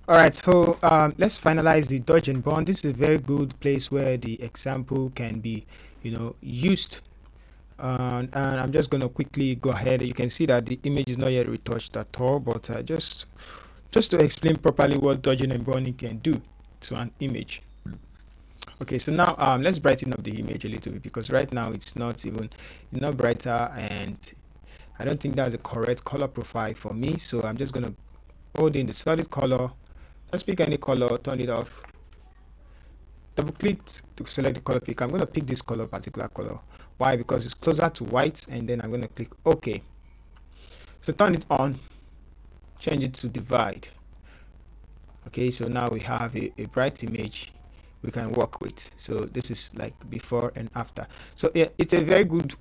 All right, so let's finalize the dodge and burn. This is a very good place where the example can be, used. And I'm just going to quickly go ahead. You can see that the image is not yet retouched at all, but just to explain properly what dodging and burning can do to an image. Okay, so now let's brighten up the image a little bit, because right now it's not brighter, and I don't think that's a correct color profile for me. So I'm just going to hold in the solid color. Just pick any color, turn it off, double click to select the color pick. I'm going to pick this particular color. Why? Because it's closer to white, and then I'm going to click OK. So turn it on, change it to divide. Okay, so now we have a bright image we can work with. So this is like before and after. So yeah, it's a very good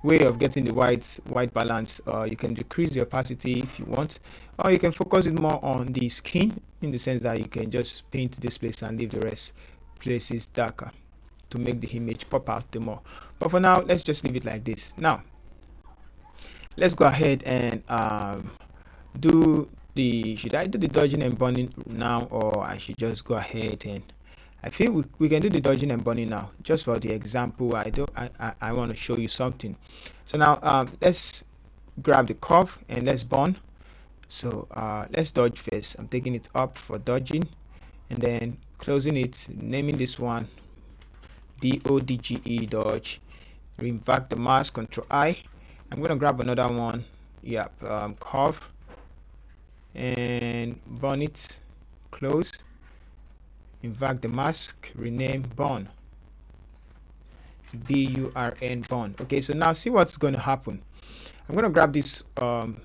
way of getting the white balance. You can decrease the opacity if you want, or you can focus it more on the skin, in the sense that you can just paint this place and leave the rest places darker to make the image pop out the more. But for now, let's just leave it like this. Now let's go ahead and do should I do the dodging and burning now, or I should just go ahead and I feel we can do the dodging and burning now, just for the example. I want to show you something. So now let's grab the curve and let's burn. So let's dodge first. I'm taking it up for dodging, and then closing it, naming this one DODGE, dodge. Invert the mask, Control I. I'm going to grab another one. Yep, curve, and burn it, close, invert the mask, rename burn, BURN, burn. Okay, so now see what's going to happen. I'm going to grab this what's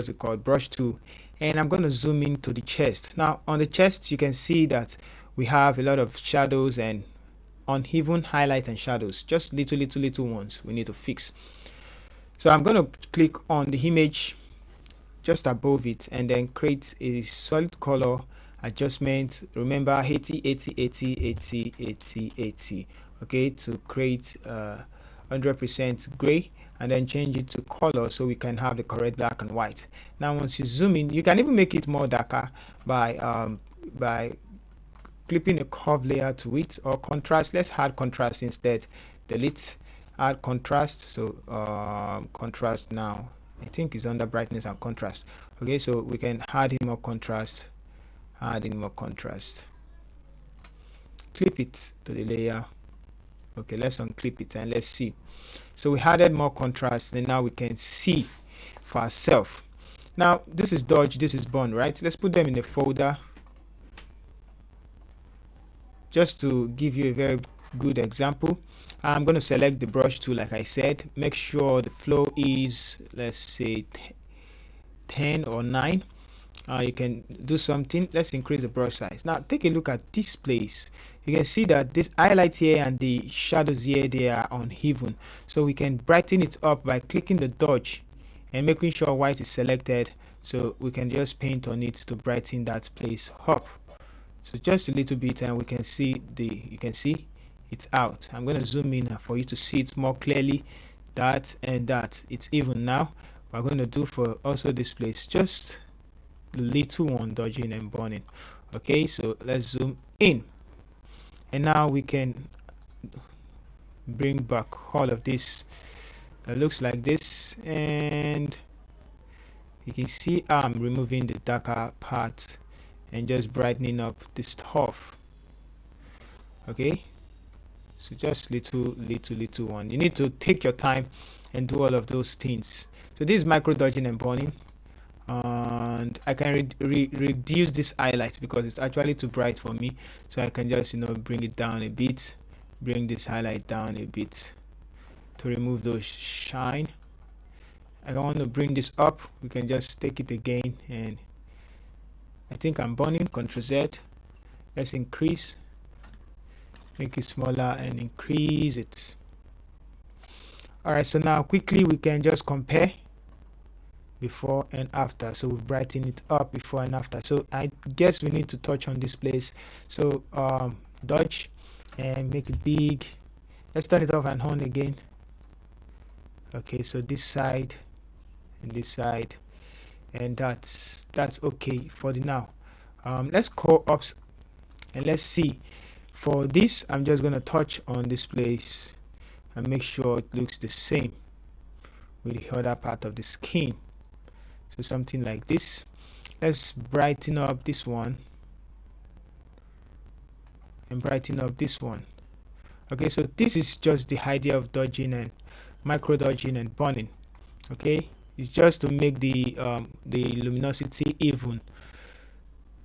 it called, brush tool, and I'm going to zoom into the chest. Now on the chest you can see that we have a lot of shadows and uneven highlight and shadows, just little ones we need to fix. So I'm going to click on the image just above it, and then create a solid color adjustment. Remember 80 80 80 80 80 80, okay, to create 100% gray, and then change it to color so we can have the correct black and white. Now once you zoom in, you can even make it more darker by clipping a curve layer to it, or contrast. Let's add contrast instead. Delete, add contrast. So contrast now, I think is under brightness and contrast. Okay, so we can add in more contrast, clip it to the layer. Okay, let's unclip it and let's see. So we added more contrast, and now we can see for ourselves. Now this is dodge, this is burn, right? Let's put them in a folder just to give you a very good example. I'm going to select the brush tool, like I said. Make sure the flow is, let's say, 10 or 9. You can do something. Let's increase the brush size. Now take a look at this place. You can see that this highlight here and the shadows here, they are uneven. So we can brighten it up by clicking the dodge and making sure white is selected. So we can just paint on it to brighten that place up. So just a little bit, and we can see you can see it's out. I'm going to zoom in for you to see it more clearly. That and that, it's even now. We're going to do for also this place, just the little one, dodging and burning. Okay, so let's zoom in, and now we can bring back all of this that looks like this, and you can see I'm removing the darker part and just brightening up the stuff. Okay, so just little one. You need to take your time and do all of those things. So this is micro dodging and burning, and I can reduce this highlight because it's actually too bright for me. So I can just bring it down a bit, bring this highlight down a bit to remove those shine. I want to bring this up. We can just take it again, and I think I'm burning. Ctrl Z. Let's increase, make it smaller, and increase it. Alright, so now quickly we can just compare before and after. So we brighten it up before and after. So I guess we need to touch on this place. So dodge and make it big. Let's turn it off and on again. Okay, so this side and this side, and that's okay for the now. Let's go up and let's see. For this, I'm just going to touch on this place and make sure it looks the same with the other part of the skin. So something like this. Let's brighten up this one and brighten up this one. Okay, so this is just the idea of dodging and micro dodging and burning. Okay, it's just to make the luminosity even,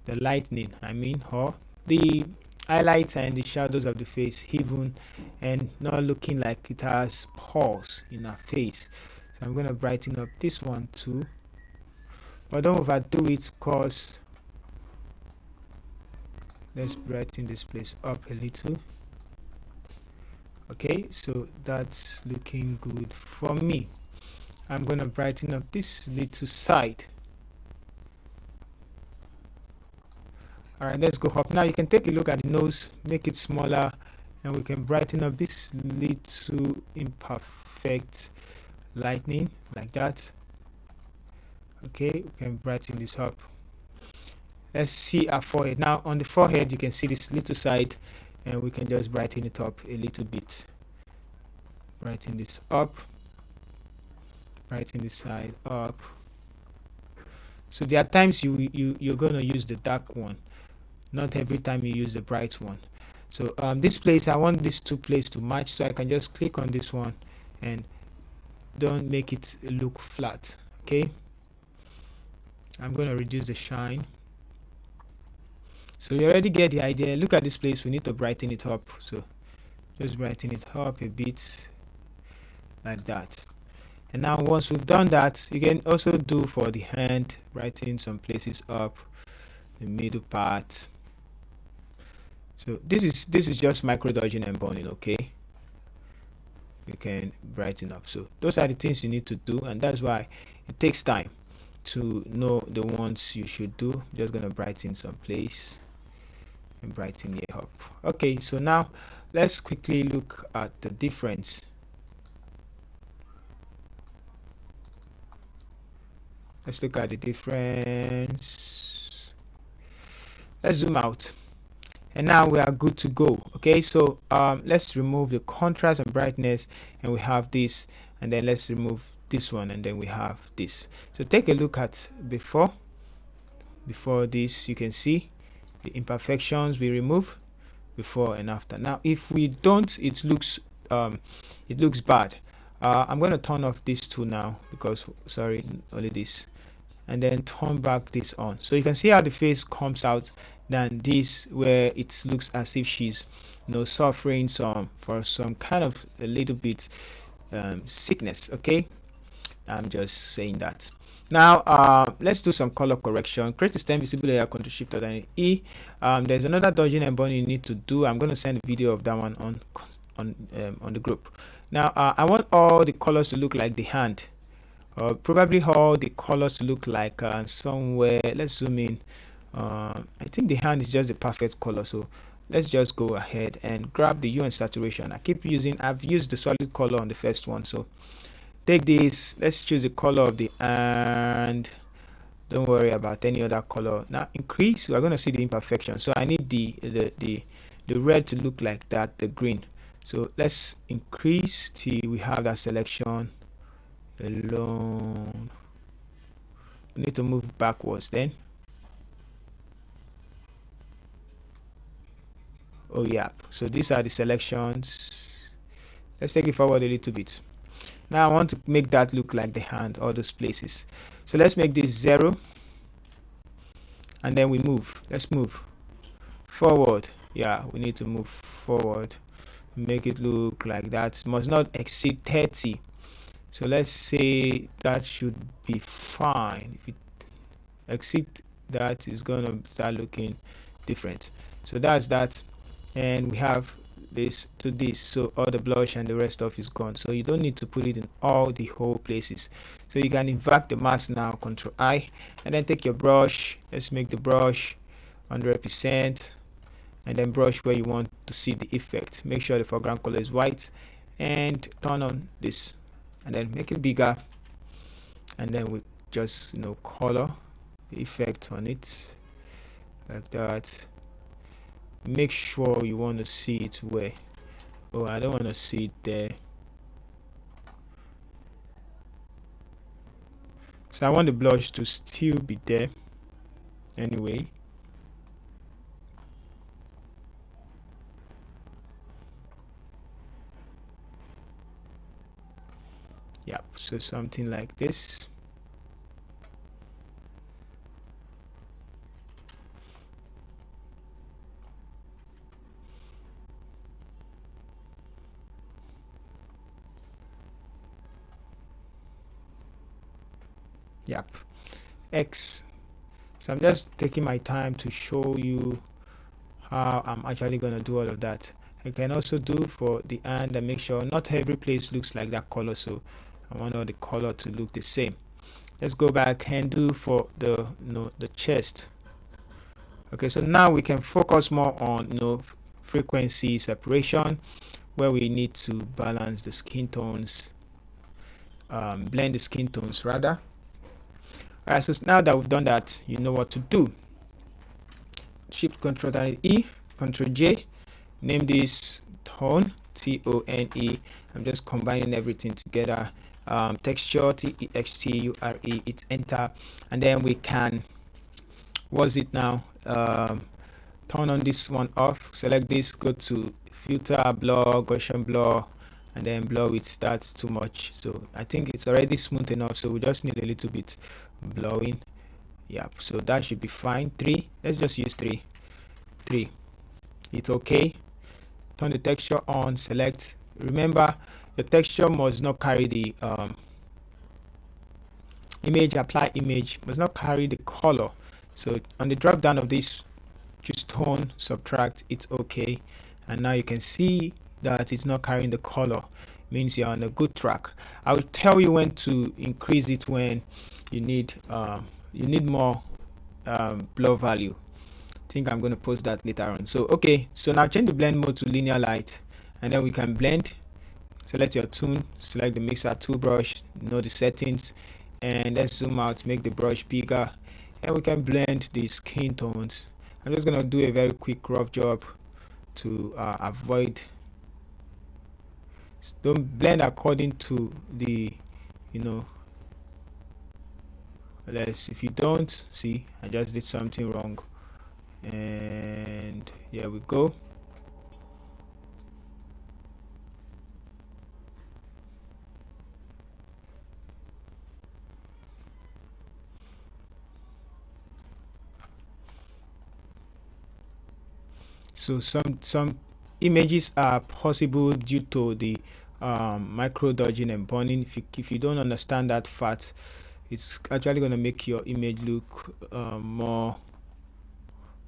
the lightning I mean, or the highlights and the shadows of the face even, and not looking like it has pores in our face. So I'm going to brighten up this one too, but don't overdo it, cause let's brighten this place up a little. Okay, so that's looking good for me. I'm going to brighten up this little side. Alright, let's go up. Now you can take a look at the nose, make it smaller, and we can brighten up this little imperfect lightning like that. Okay, we can brighten this up. Let's see our forehead. Now on the forehead you can see this little side, and we can just brighten it up a little bit. Brighten this up, brighten this side up. So there are times you're going to use the dark one, not every time you use the bright one. So this place, I want these two places to match, so I can just click on this one and don't make it look flat. Okay, I'm going to reduce the shine. So you already get the idea. Look at this place, we need to brighten it up, so just brighten it up a bit like that. And now once we've done that, you can also do for the hand, brighten some places up, the middle part. So this is just micro dodging and burning. Okay, you can brighten up. So those are the things you need to do, and that's why it takes time to know the ones you should do. Just gonna brighten some place and brighten it up. Okay, so now let's quickly look at the difference. Let's look at the difference. Let's zoom out, and now we are good to go. Okay, so let's remove the contrast and brightness, and we have this, and then let's remove this one, and then we have this. So take a look at before this. You can see the imperfections we remove before and after. Now if we don't, it looks bad. I'm going to turn off this too now, because sorry, only this, and then turn back this on, so you can see how the face comes out than this, where it looks as if she's suffering for some kind of a little bit sickness. Okay, I'm just saying that. Now let's do some color correction. Create a stem visible layer, Ctrl Shift and E. There's another dodging and burning you need to do. I'm going to send a video of that one on the group. Now I want all the colors to look like the hand, or probably all the colors to look like somewhere. Let's zoom in. I think the hand is just the perfect color, so let's just go ahead and grab the hue and saturation. I've used the solid color on the first one, so take this, let's choose the color of the hand. Don't worry about any other color. Now increase, we're going to see the imperfection, so I need the red to look like that, the green. So let's increase till we have that selection alone. We need to move backwards then. Oh yeah, so these are the selections. Let's take it forward a little bit. Now I want to make that look like the hand, all those places. So let's make this 0, and then we move. Let's move forward. Yeah, we need to move forward, make it look like that. It must not exceed 30. So let's say that should be fine. If it exceeds that, is gonna start looking different. So that's that, and we have this to this, so all the blush and the rest of is gone, so you don't need to put it in all the whole places. So you can invert the mask now, Ctrl I, and then take your brush. Let's make the brush 100%, and then brush where you want to see the effect. Make sure the foreground color is white, and turn on this, and then make it bigger, and then we just color effect on it like that. Make sure you want to see it where, oh, I don't want to see it there, so I want the blush to still be there anyway. Yep, so something like this. Yep, X. So I'm just taking my time to show you how I'm actually going to do all of that. I can also do for the hand and make sure not every place looks like that color, so I want all the color to look the same. Let's go back and do for the the chest. Okay, so now we can focus more on frequency separation, where we need to balance the skin tones, blend the skin tones rather. All right, so now that we've done that, you know what to do. Shift Control E, Control J, name this tone, T-O-N-E. I'm just combining everything together. Texture, T-E-X-T-U-R-E, it's enter, and then we can, what's it now, turn on this one off, select this, go to filter, blur, Gaussian blur, and then blur with that's too much. So I think it's already smooth enough, so we just need a little bit blurring. Yeah, so that should be fine. 3, let's just use 3. It's okay. Turn the texture on, select. Remember, the texture must not carry the image, apply image must not carry the color. So on the drop down of this, choose tone, subtract, it's okay. And now you can see that it's not carrying the color, means you're on a good track. I will tell you when to increase it when you need more blur value. I think I'm going to post that later on. So okay, so now change the blend mode to linear light, and then we can blend. Select your tune, select the mixer tool brush, know the settings, and let's zoom out, make the brush bigger, and we can blend the skin tones. I'm just going to do a very quick rough job to avoid, don't blend according to the if you don't see, I just did something wrong, and here we go. So some images are possible due to the micro dodging and burning. If you don't understand that fact, it's actually going to make your image look more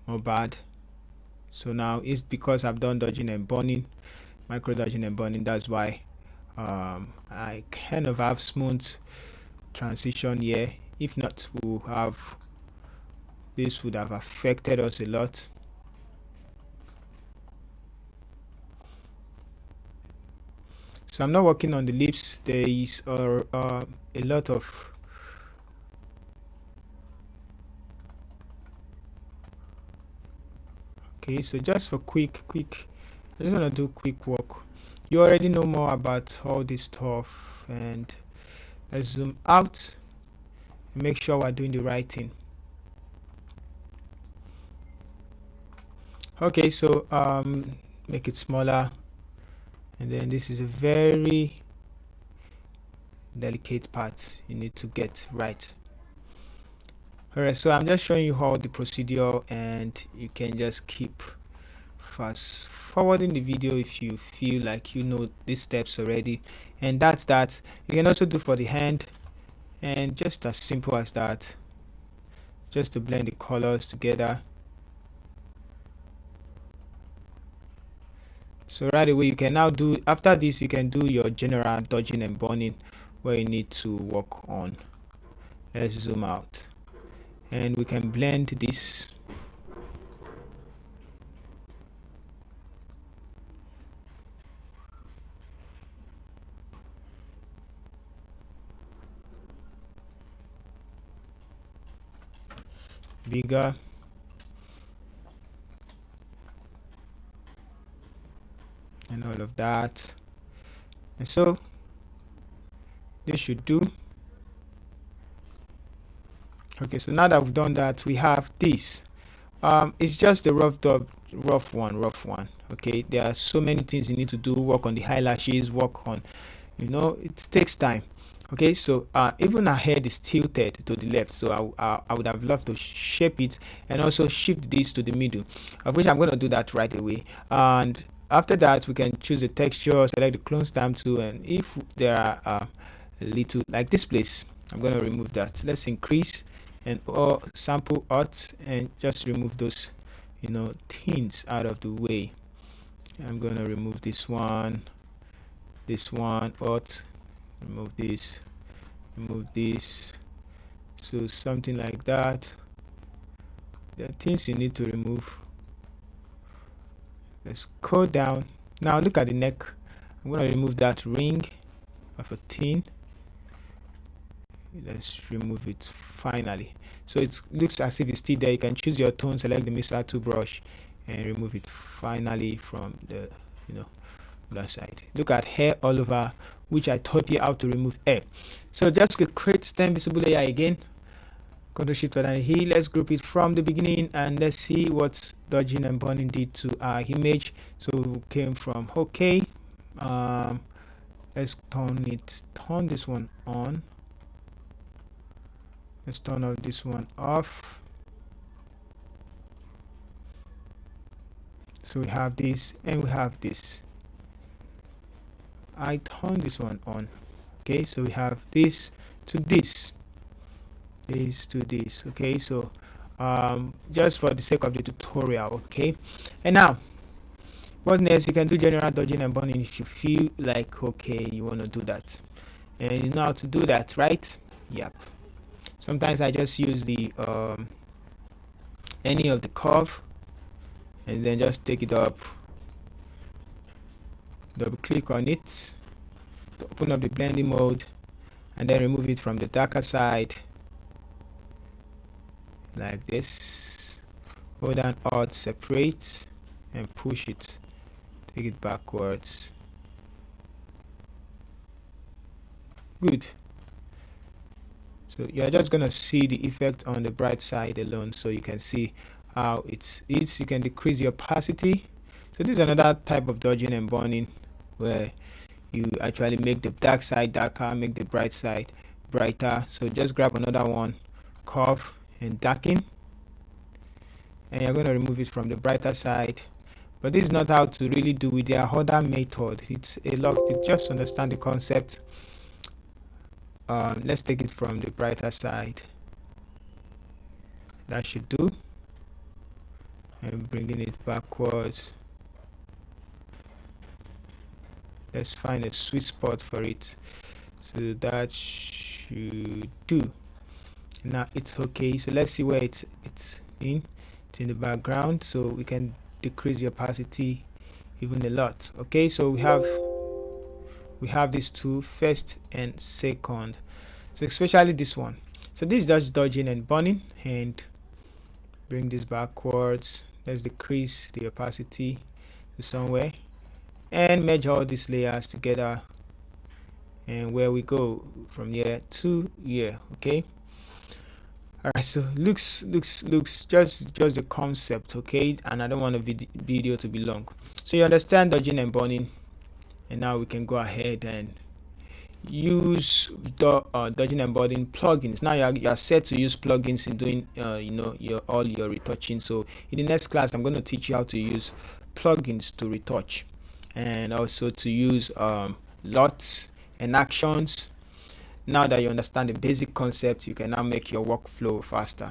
bad. So now it's because I've done dodging and burning, micro dodging and burning. That's why I kind of have smooth transition here. If not, this would have affected us a lot. So I'm not working on the lips. There is a lot of okay, so just for quick I just want to do quick work. You already know more about all this stuff, and let's zoom out and make sure we're doing the right thing. Okay, so make it smaller, and then this is a very delicate part you need to get right. Alright, so I'm just showing you how the procedure, and you can just keep fast forwarding the video if you feel like you know these steps already. And that's that. You can also do for the hand, and just as simple as that, just to blend the colors together. So right away you can now do, after this you can do your general dodging and burning where you need to work on. Let's zoom out, and we can blend this. bigger, and all of that. And so this should do. Okay, so now that we've done that, we have this. It's just a rough one. Okay, there are so many things you need to do. Work on the eyelashes, work on, it takes time. Okay, so even our head is tilted to the left, so I would have loved to shape it and also shift this to the middle, of which I'm going to do that right away. And after that, we can choose the texture, select the clone stamp tool, and if there are a little like this place, I'm going to remove that. Let's increase and sample out and just remove those things out of the way. I'm going to remove this one, out, remove this, so something like that. There are things you need to remove. Let's go down. Now look at the neck. I'm going to remove that ring of a tin. Let's remove it finally, so it looks as if it's still there. You can choose your tone, select the mixer tool brush, and remove it finally from the that side. Look at hair all over, which I taught you how to remove hair. So just create stem visible layer again. Ctrl Shift and here, let's group it from the beginning and let's see what dodging and burning did to our image. So we came from okay. Let's turn this one on. Let's turn off this one off. So we have this and we have this. I turn this one on. Okay, so we have this to this to this. Okay, so just for the sake of the tutorial. Okay, and now what next? You can do general dodging and burning if you feel like okay you want to do that, and you know how to do that, right? Yep. Sometimes I just use the any of the curve and then just take it up, double click on it to open up the blending mode, and then remove it from the darker side like this. Hold down Alt, separate, and push it, take it backwards. Good. So you're just gonna see the effect on the bright side alone, so you can see how it's you can decrease the opacity. So this is another type of dodging and burning where you actually make the dark side darker, make the bright side brighter. So just grab another one, curve and darken, and you're going to remove it from the brighter side. But this is not how to really do it. There are other methods. It's a lot to just understand the concept. Let's take it from the brighter side. That should do. And bringing it backwards. Let's find a sweet spot for it. So that should do. Now it's okay. So let's see where it's in. It's in the background, so we can decrease the opacity even a lot. Okay, so we have these two, first and second. So especially this one. So this is just dodging and burning, and bring this backwards. Let's decrease the opacity to somewhere and merge all these layers together, and where we go from here to here. Okay. All right, so looks just the concept. Okay, and I don't want the video to be long, so you understand dodging and burning. And now we can go ahead and use the dodging and burning plugins. Now you're set to use plugins in doing all your retouching. So in the next class, I'm going to teach you how to use plugins to retouch, and also to use LUTs and actions. Now that you understand the basic concept, you can now make your workflow faster.